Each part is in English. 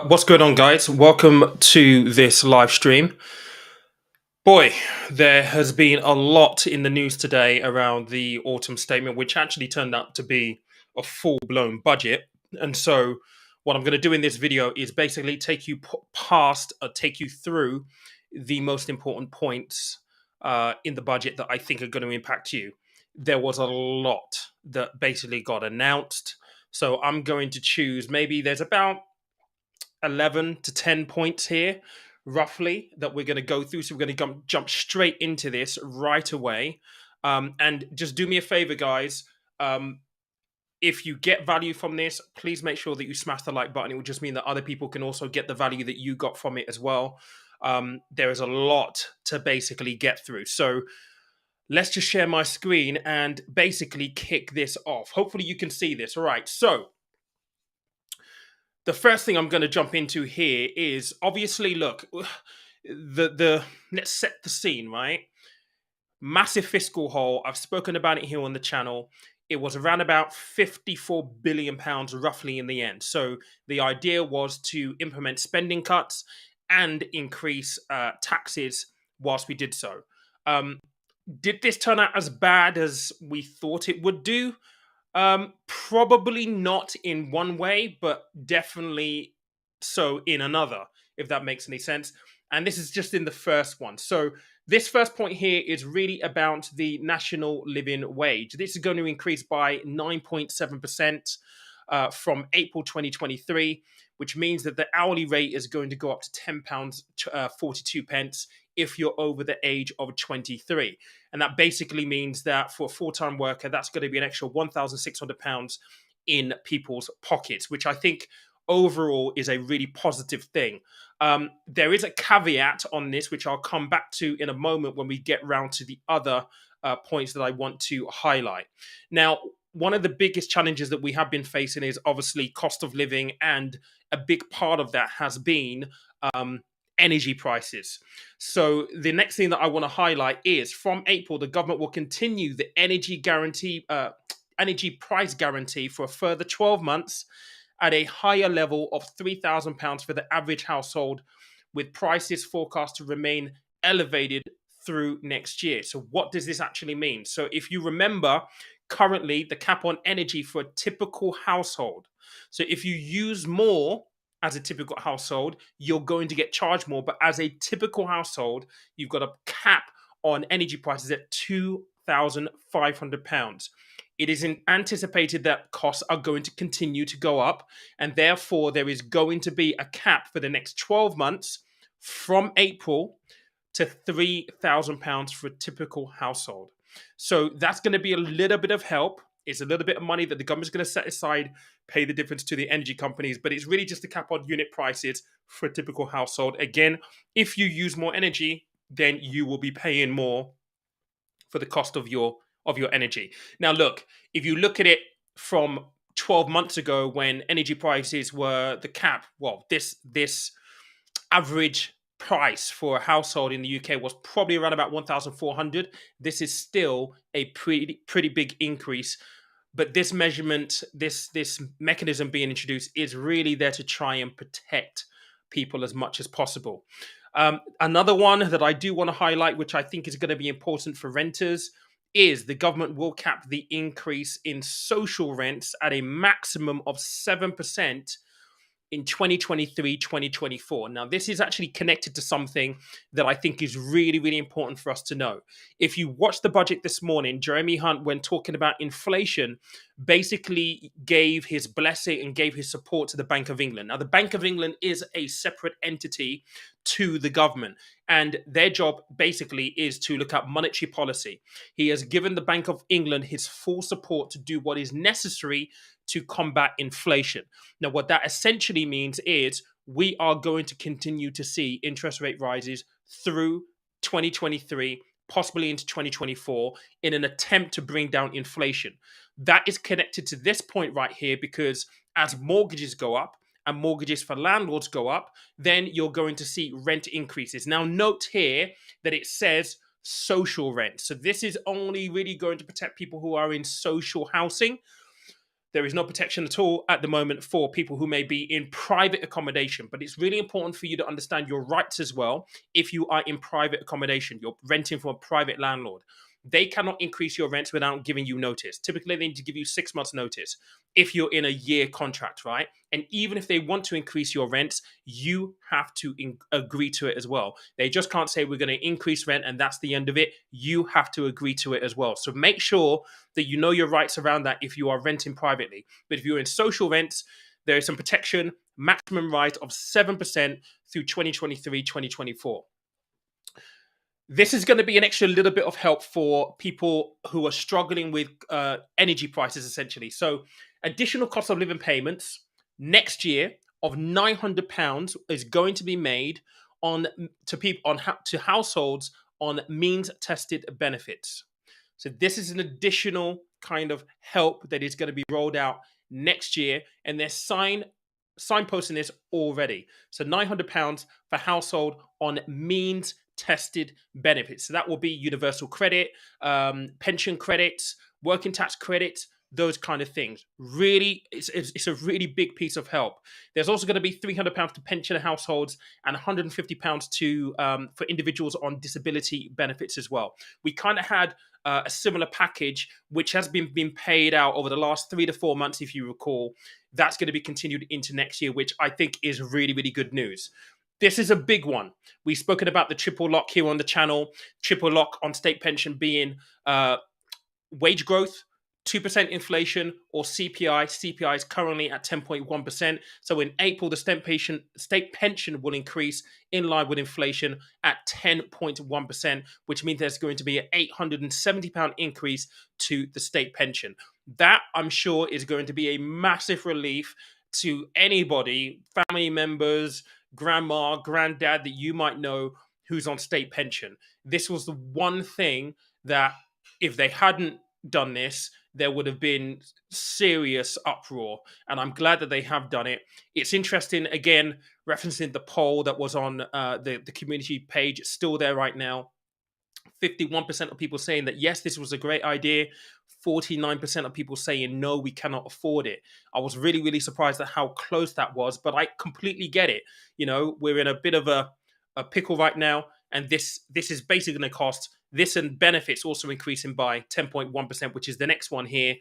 What's going on, guys? Welcome to this live stream. Boy, there has been a lot in the news today around the autumn statement, which actually turned out to be a full blown budget. And so, what I'm going to do in this video is basically take you take you through the most important points in the budget that I think are going to impact you. There was a lot that basically got announced. So, I'm going to choose maybe there's about 11 to 10 points here roughly that we're going to go through, so we're going to jump straight into this right away. And just do me a favor, guys. If you get value from this, please make sure that you smash the like button. It would just mean that other people can also get the value that you got from it as well. There is a lot to basically get through, so let's just share my screen and basically kick this off. Hopefully you can see this. All right, so the first thing I'm going to jump into here is obviously, look, the let's set the scene, right? Massive fiscal hole. I've spoken about it here on the channel. It was around about 54 billion pounds roughly in the end. So the idea was to implement spending cuts and increase taxes whilst we did so. Did this turn out as bad as we thought it would do? Probably not in one way, but definitely so in another, if that makes any sense. And this is just in the first one. So this first point here is really about the national living wage. This is going to increase by 9.7% from April 2023, which means that the hourly rate is going to go up to £10.42 if you're over the age of 23. And that basically means that for a full-time worker, that's going to be an extra £1,600 in people's pockets, which I think overall is a really positive thing. There is a caveat on this, which I'll come back to in a moment when we get round to the other points that I want to highlight. Now, one of the biggest challenges that we have been facing is obviously cost of living, and a big part of that has been energy prices. So the next thing that I want to highlight is from April, the government will continue the energy price guarantee for a further 12 months at a higher level of £3,000 for the average household, with prices forecast to remain elevated through next year. So what does this actually mean? So if you remember, currently the cap on energy for a typical household. So if you use more as a typical household, you're going to get charged more. But as a typical household, you've got a cap on energy prices at £2,500. It is anticipated that costs are going to continue to go up, and therefore there is going to be a cap for the next 12 months from April to £3,000 for a typical household. So that's going to be a little bit of help. It's a little bit of money that the government's going to set aside, pay the difference to the energy companies, but it's really just a cap on unit prices for a typical household. Again, if you use more energy, then you will be paying more for the cost of your energy. Now, look, if you look at it from 12 months ago when energy prices were the cap, well, this average price for a household in the UK was probably around about 1,400. This is still a pretty big increase. But this measurement, this mechanism being introduced is really there to try and protect people as much as possible. Another one that I do want to highlight, which I think is going to be important for renters, is the government will cap the increase in social rents at a maximum of 7% in 2023-2024. Now, this is actually connected to something that I think is really, really important for us to know. If you watch the budget this morning, Jeremy Hunt, when talking about inflation, basically gave his blessing and gave his support to the Bank of England. Now, the Bank of England is a separate entity to the government, and their job basically is to look at monetary policy. He has given the Bank of England his full support to do what is necessary to combat inflation. Now, what that essentially means is we are going to continue to see interest rate rises through 2023, possibly into 2024, in an attempt to bring down inflation. That is connected to this point right here, because as mortgages go up and mortgages for landlords go up, then you're going to see rent increases. Now, note here that it says social rent. So this is only really going to protect people who are in social housing. There is no protection at all at the moment for people who may be in private accommodation. But it's really important for you to understand your rights as well. If you are in private accommodation, you're renting from a private landlord. They cannot increase your rents without giving you notice. Typically, they need to give you 6 months' notice if you're in a year contract, right? And even if they want to increase your rents, you have to agree to it as well. They just can't say we're going to increase rent and that's the end of it. You have to agree to it as well. So make sure that you know your rights around that if you are renting privately. But if you're in social rents, there is some protection, maximum right of 7% through 2023, 2024. This is going to be an extra little bit of help for people who are struggling with energy prices, essentially. So, additional cost of living payments next year of £900 is going to be made on to people to households on means tested benefits. So, this is an additional kind of help that is going to be rolled out next year, and they're signposting this already. So, £900 for household on means tested benefits. So that will be universal credit, pension credits, working tax credits, those kind of things. Really, it's a really big piece of help. There's also going to be £300 to pensioner households and £150 to for individuals on disability benefits as well. We kind of had a similar package, which has been paid out over the last 3 to 4 months, if you recall. That's going to be continued into next year, which I think is really, really good news. This is a big one. We've spoken about the triple lock here on the channel. Triple lock on state pension being wage growth, 2% inflation, or CPI. CPI is currently at 10.1%. So in April, the state pension will increase in line with inflation at 10.1%, which means there's going to be an £870 increase to the state pension. That, I'm sure, is going to be a massive relief to anybody, family members, grandma, granddad that you might know who's on state pension. This was the one thing that if they hadn't done this, there would have been serious uproar. And I'm glad that they have done it. It's interesting, again, referencing the poll that was on the community page. It's still there right now. 51% of people saying that, yes, this was a great idea. 49% of people saying, no, we cannot afford it. I was really, really surprised at how close that was, but I completely get it. You know, we're in a bit of a pickle right now, and this is basically going to cost, this and benefits also increasing by 10.1%, which is the next one here,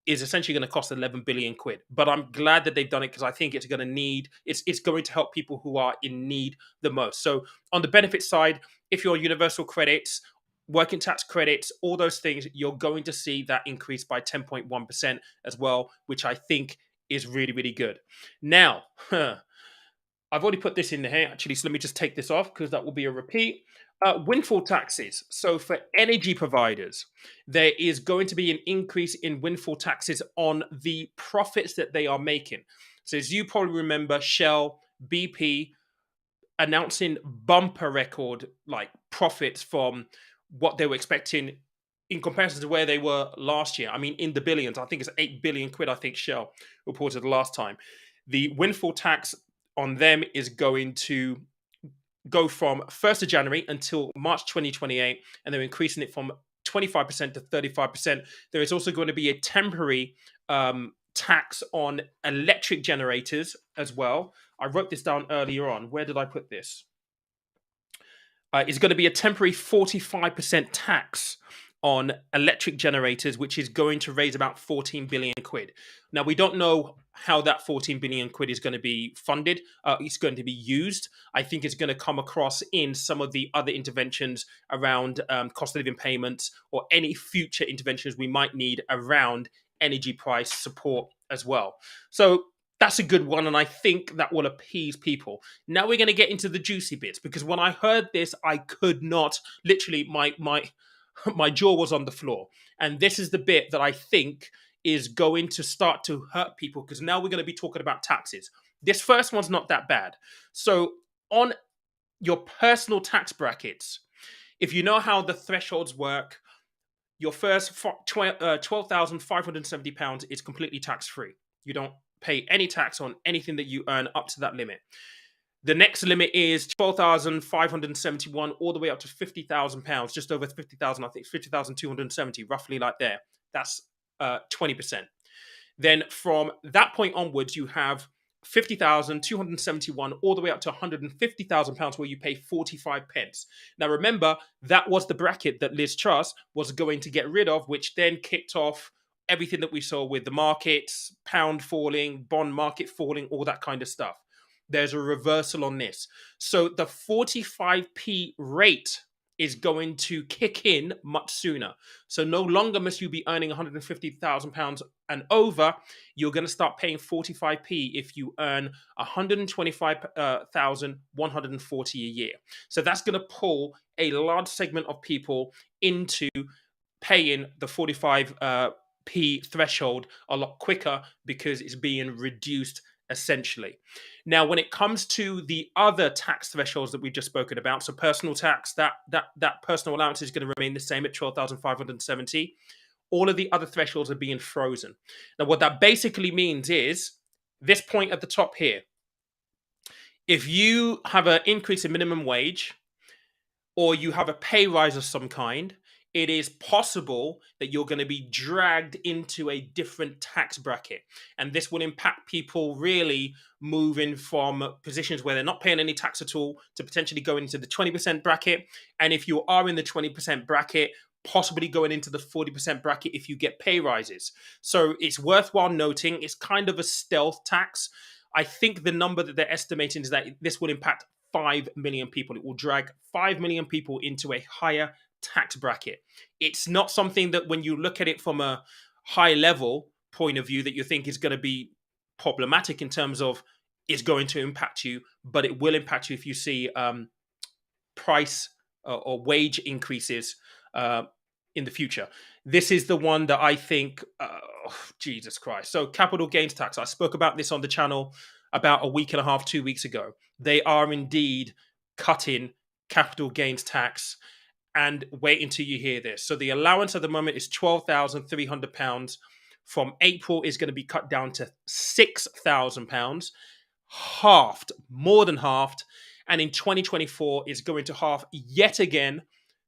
is essentially going to cost 11 billion quid. But I'm glad that they've done it because I think it's going to help people who are in need the most. So on the benefit side, if you're universal credits, working tax credits, all those things, you're going to see that increase by 10.1% as well, which I think is really, really good. Now, I've already put this in here, actually, so let me just take this off because that will be a repeat. Windfall taxes. So for energy providers, there is going to be an increase in windfall taxes on the profits that they are making. So as you probably remember, Shell, BP announcing bumper record like profits from what they were expecting in comparison to where they were last year. I mean, in the billions. I think it's 8 billion quid, I think Shell reported last time. The windfall tax on them is going to go from 1st of January until March 2028, and they're increasing it from 25% to 35%. There is also going to be a temporary tax on electric generators as well. I wrote this down earlier on. Where did I put this? It's going to be a temporary 45% tax on electric generators, which is going to raise about 14 billion quid. Now, we don't know how that 14 billion quid is going to be funded. It's going to be used. I think it's going to come across in some of the other interventions around cost of living payments or any future interventions we might need around energy price support as well. So that's a good one, and I think that will appease people. Now we're going to get into the juicy bits, because when I heard this, I could not, literally, my jaw was on the floor. And this is the bit that I think is going to start to hurt people, because now we're going to be talking about taxes. This first one's not that bad. So on your personal tax brackets, if you know how the thresholds work, your first £12,570 is completely tax-free. You don't pay any tax on anything that you earn up to that limit. The next limit is 12,571 all the way up to £50,000, just over 50,000, I think 50,270, roughly like there. That's 20%. Then from that point onwards, you have 50,271 all the way up to 150,000 pounds where you pay 45 pence. Now remember, that was the bracket that Liz Truss was going to get rid of, which then kicked off everything that we saw with the markets, pound falling, bond market falling, all that kind of stuff. There's a reversal on this. So the 45p rate is going to kick in much sooner. So no longer must you be earning 150,000 pounds and over. You're going to start paying 45p if you earn 125,140 a year. So that's going to pull a large segment of people into paying the 45p threshold a lot quicker because it's being reduced essentially. Now, when it comes to the other tax thresholds that we've just spoken about, so personal tax, that personal allowance is going to remain the same at 12,570. All of the other thresholds are being frozen. Now, what that basically means is this point at the top here. If you have an increase in minimum wage or you have a pay rise of some kind, it is possible that you're going to be dragged into a different tax bracket. And this will impact people really moving from positions where they're not paying any tax at all to potentially going into the 20% bracket. And if you are in the 20% bracket, possibly going into the 40% bracket if you get pay rises. So it's worthwhile noting it's kind of a stealth tax. I think the number that they're estimating is that this will impact 5 million people. It will drag 5 million people into a higher tax bracket. It's not something that when you look at it from a high level point of view that you think is going to be problematic in terms of it's going to impact you, but it will impact you if you see price or wage increases in the future. This is the one that I think, Jesus Christ. So capital gains tax, I spoke about this on the channel about a week and a half, 2 weeks ago. They are indeed cutting capital gains tax. And wait until you hear this. So the allowance at the moment is £12,300. From April is going to be cut down to £6,000, halved, more than halved. And in 2024 is going to halve yet again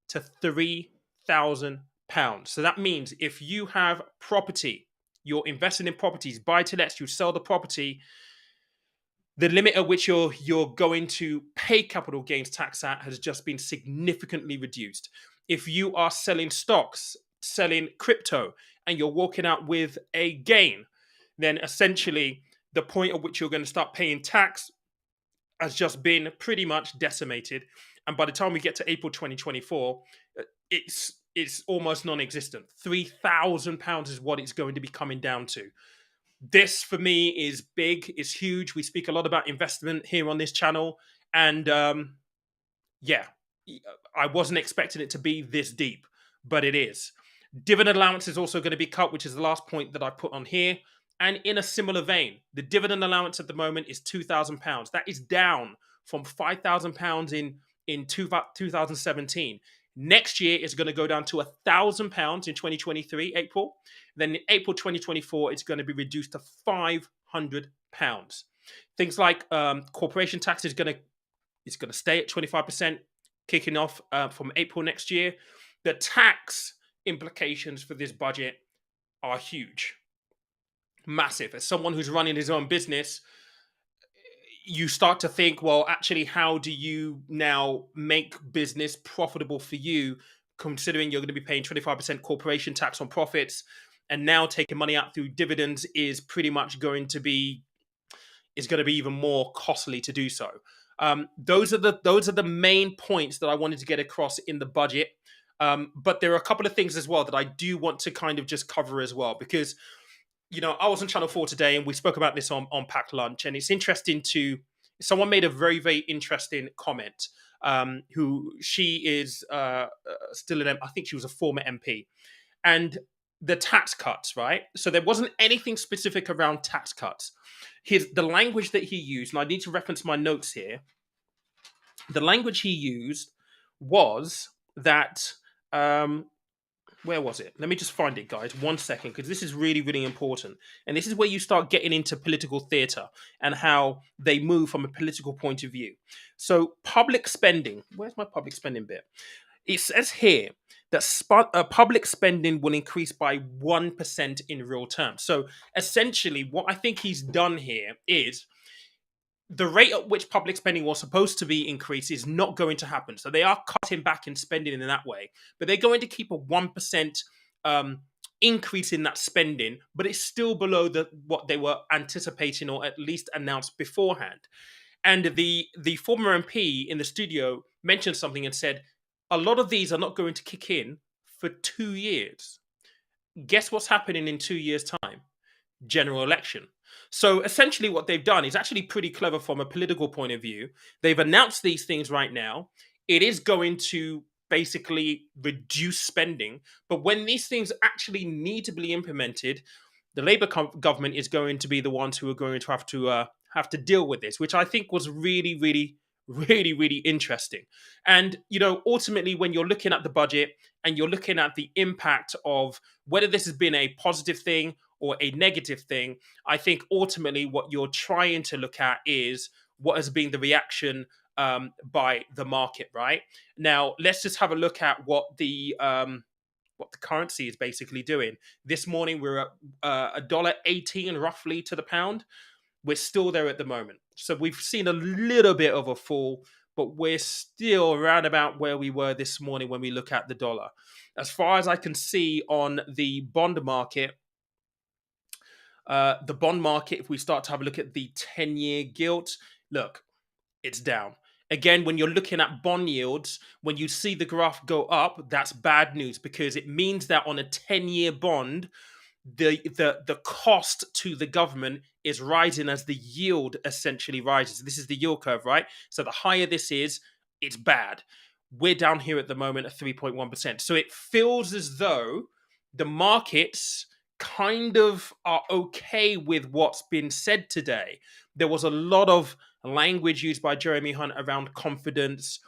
to £3,000. So that means if you have property, you're investing in properties, buy to lets, you sell the property, the limit at which you're going to pay capital gains tax at has just been significantly reduced. If you are selling stocks, selling crypto, and you're walking out with a gain, then essentially the point at which you're going to start paying tax has just been pretty much decimated. And by the time we get to April 2024, it's almost non-existent. £3,000 is what it's going to be coming down to. This for me is big, it's huge. We speak a lot about investment here on this channel. And yeah, I wasn't expecting it to be this deep, but it is. Dividend allowance is also going to be cut, which is the last point that I put on here. And in a similar vein, the dividend allowance at the moment is £2,000. That is down from £5,000 in 2017. Next year is going to go down to £1,000 in 2023, April. Then in April 2024, it's going to be reduced to £500. Things like corporation tax is going to stay at 25%, kicking off from April next year. The tax implications for this budget are huge, massive. As someone who's running his own business, you start to think, well, actually, how do you now make business profitable for you, considering you're going to be paying 25% corporation tax on profits, and now taking money out through dividends is pretty much going to be even more costly to do so. Those are the main points that I wanted to get across in the budget. But there are a couple of things as well that I do want to kind of just cover as well, because I was on Channel 4 today and we spoke about this on Packed Lunch, and it's interesting someone made a very, very interesting comment, who she is still I think she was a former MP, and the tax cuts, right? So there wasn't anything specific around tax cuts. The language that he used, and I need to reference my notes here, the language he used was that, where was it? Let me just find it, guys. 1 second, because this is really, really important. And this is where you start getting into political theatre and how they move from a political point of view. So public spending, where's my public spending bit? It says here that public spending will increase by 1% in real terms. So essentially, what I think he's done here is the rate at which public spending was supposed to be increased is not going to happen. So they are cutting back in spending in that way, but they're going to keep a 1% increase in that spending, but it's still below what they were anticipating or at least announced beforehand. And the former MP in the studio mentioned something and said, a lot of these are not going to kick in for 2 years. Guess what's happening in 2 years' time? General election. So essentially, what they've done is actually pretty clever from a political point of view. They've announced these things right now. It is going to basically reduce spending, but when these things actually need to be implemented, the Labour government is going to be the ones who are going to have to deal with this, which I think was really, really, really, really interesting. And ultimately, when you're looking at the budget and you're looking at the impact of whether this has been a positive thing or a negative thing, I think ultimately what you're trying to look at is what has been the reaction by the market. Right now, let's just have a look at what the currency is basically doing. This morning we're at $1.18 roughly to the pound. We're still there at the moment. So we've seen a little bit of a fall, but we're still around about where we were this morning when we look at the dollar. As far as I can see on the bond market, if we start to have a look at the 10-year gilt, look, it's down. Again, when you're looking at bond yields, when you see the graph go up, that's bad news because it means that on a 10-year bond, the cost to the government is rising as the yield essentially rises. This is the yield curve, right? So the higher this is, it's bad. We're down here at the moment at 3.1%. So it feels as though the markets kind of are okay with what's been said today. There was a lot of language used by Jeremy Hunt around confidence,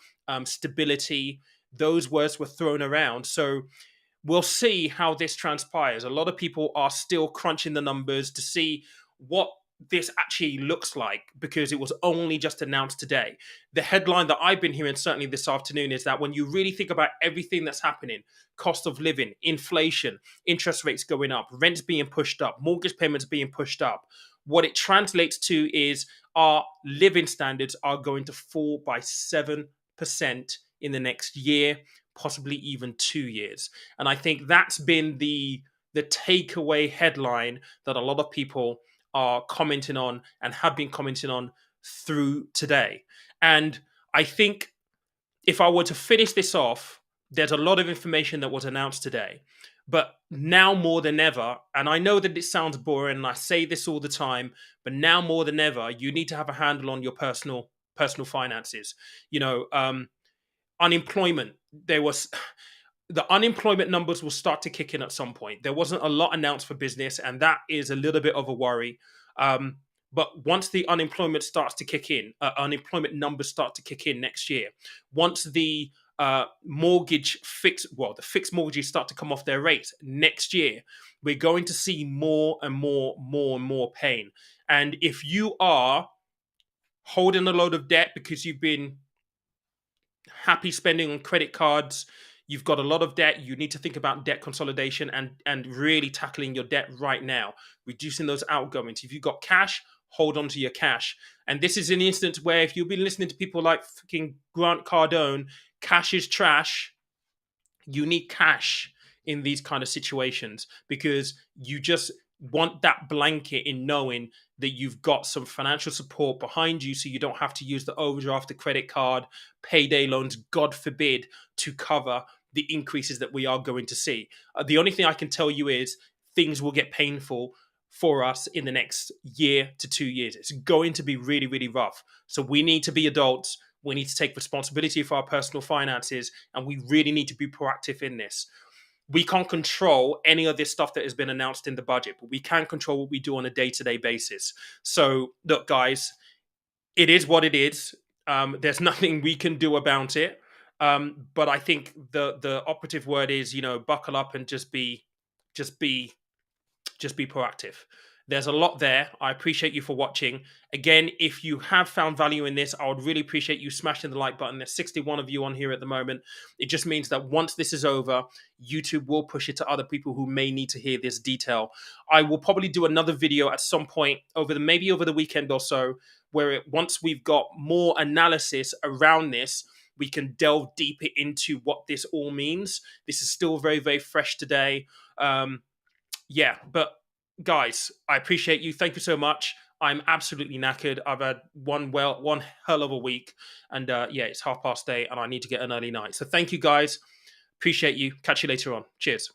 stability. Those words were thrown around. So we'll see how this transpires. A lot of people are still crunching the numbers to see what this actually looks like because it was only just announced today. The headline that I've been hearing certainly this afternoon is that when you really think about everything that's happening, cost of living, inflation, interest rates going up, rents being pushed up, mortgage payments being pushed up, what it translates to is our living standards are going to fall by 7% in the next year, possibly even 2 years. And I think that's been the takeaway headline that a lot of people are commenting on and have been commenting on through today. And I think if I were to finish this off, there's a lot of information that was announced today. But now more than ever, and I know that it sounds boring, and I say this all the time, but now more than ever, you need to have a handle on your personal finances. Unemployment. The unemployment numbers will start to kick in at some point. There wasn't a lot announced for business, and that is a little bit of a worry. But once the unemployment starts to kick in, unemployment numbers start to kick in next year. Once the the fixed mortgages start to come off their rates next year, we're going to see more and more pain. And if you are holding a load of debt because you've been happy spending on credit cards, you've got a lot of debt, you need to think about debt consolidation and really tackling your debt right now, reducing those outgoings. If you've got cash, hold on to your cash. And this is an instance where if you've been listening to people like fucking Grant Cardone, cash is trash, you need cash in these kind of situations because you just want that blanket in knowing that you've got some financial support behind you so you don't have to use the overdraft, the credit card, payday loans, God forbid, to cover the increases that we are going to see. The only thing I can tell you is things will get painful for us in the next year to 2 years. It's going to be really, really rough. So we need to be adults. We need to take responsibility for our personal finances, and we really need to be proactive in this. We can't control any of this stuff that has been announced in the budget, but we can control what we do on a day-to-day basis. So look, guys, it is what it is. There's nothing we can do about it. But I think the operative word is, buckle up and just be proactive. There's a lot there. I appreciate you for watching. Again, if you have found value in this, I would really appreciate you smashing the like button. There's 61 of you on here at the moment. It just means that once this is over, YouTube will push it to other people who may need to hear this detail. I will probably do another video at some point maybe over the weekend or so, where once we've got more analysis around this, we can delve deeper into what this all means. This is still very, very fresh today. Yeah, but guys, I appreciate you. Thank you so much. I'm absolutely knackered. I've had one hell of a week, and yeah, it's 8:30, and I need to get an early night. So thank you, guys. Appreciate you. Catch you later on. Cheers.